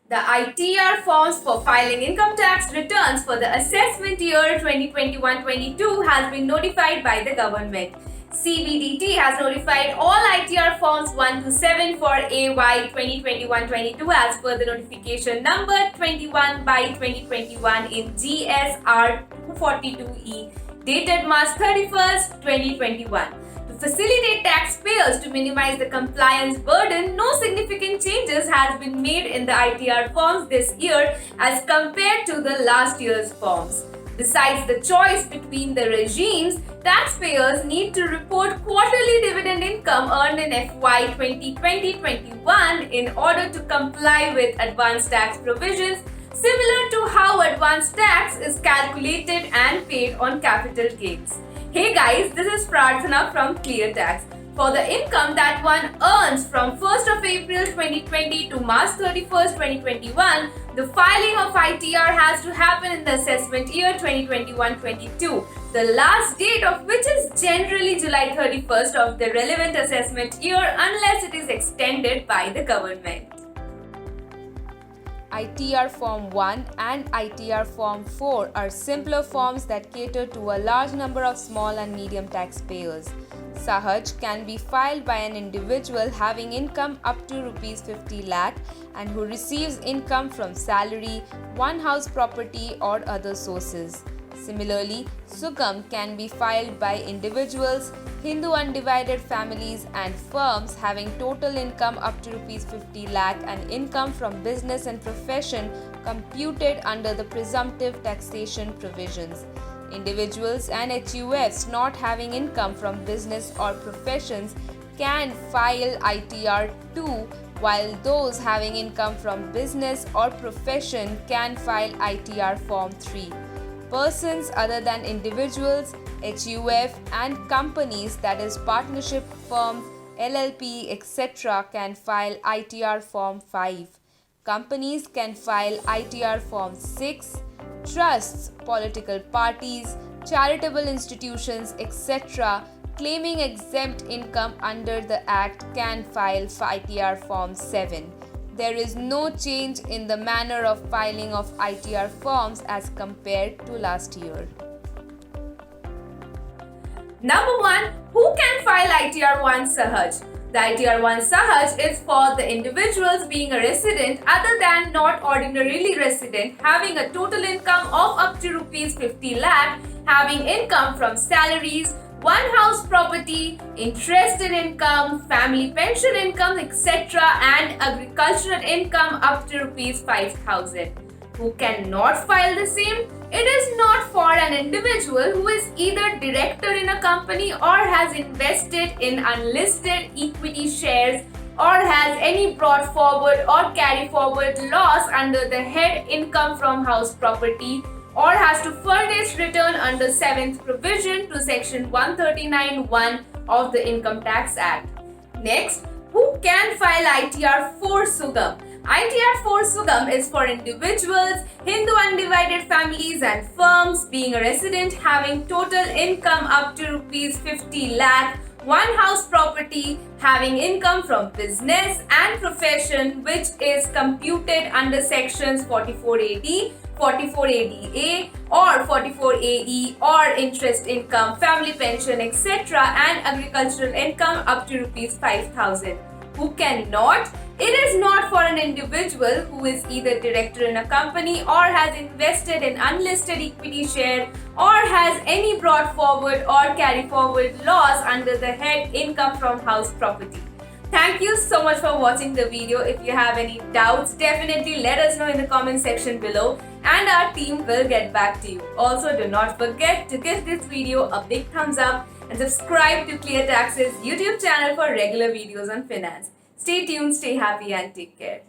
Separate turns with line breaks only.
The ITR forms for filing income tax returns for the assessment year 2021-22 has been notified by the government. CBDT has notified all ITR forms 1 to 7 for AY 2021-22 as per the notification number 21 by 2021 in GSR 242E dated March 31st, 2021. To facilitate taxpayers to minimize the compliance burden, no significant changes has been made in the ITR forms this year as compared to the last year's forms. Besides the choice between the regimes, taxpayers need to report quarterly dividend income earned in FY 2020-21 in order to comply with advanced tax provisions, similar to how advanced tax is calculated and paid on capital gains. Hey guys, this is Prarthana from ClearTax. For the income that one earns from 1st of April 2020 to March 31st, 2021, the filing of ITR has to happen in the assessment year 2021-22, the last date of which is generally July 31st of the relevant assessment year unless it is extended by the government.
ITR Form 1 and ITR Form 4 are simpler forms that cater to a large number of small and medium taxpayers. Sahaj can be filed by an individual having income up to Rs 50 lakh and who receives income from salary, one house property or other sources. Similarly, Sugam can be filed by individuals, Hindu undivided families and firms having total income up to Rs 50 lakh and income from business and profession computed under the presumptive taxation provisions. Individuals and HUFs not having income from business or professions can file ITR 2, while those having income from business or profession can file ITR Form 3. Persons other than individuals, HUF and companies, that is partnership firms, LLP, etc. can file ITR Form 5. Companies can file ITR Form 6. Trusts, political parties, charitable institutions, etc. claiming exempt income under the Act can file ITR Form 7. There is no change in the manner of filing of ITR forms as compared to last year.
Number 1. Who can file ITR 1 Sahaj? The ITR 1 Sahaj is for the individuals being a resident other than not ordinarily resident, having a total income of up to Rs 50 lakh, having income from salaries, one house property, interest in income, family pension income, etc. and agricultural income up to Rs 5,000. Who cannot file the same? It is not for an individual who is either director in a company or has invested in unlisted equity shares or has any brought forward or carry forward loss under the head income from house property or has to furnish return under 7th provision to section 139(1) of the Income Tax Act. Next, who can file ITR 4 Sugam? ITR 4 Sugam is for individuals, Hindu undivided families and firms being a resident having total income up to Rs 50 lakh, one house property, having income from business and profession which is computed under sections 44AD, 44ADA or 44AE or interest income, family pension, etc. and agricultural income up to Rs 5,000. Who cannot? It is not for an individual who is either director in a company or has invested in unlisted equity share or has any brought forward or carry forward loss under the head income from house property. Thank you so much for watching the video. If you have any doubts, definitely let us know in the comment section below and our team will get back to you. Also, do not forget to give this video a big thumbs up and subscribe to ClearTax's YouTube channel for regular videos on finance. Stay tuned, stay happy and take care.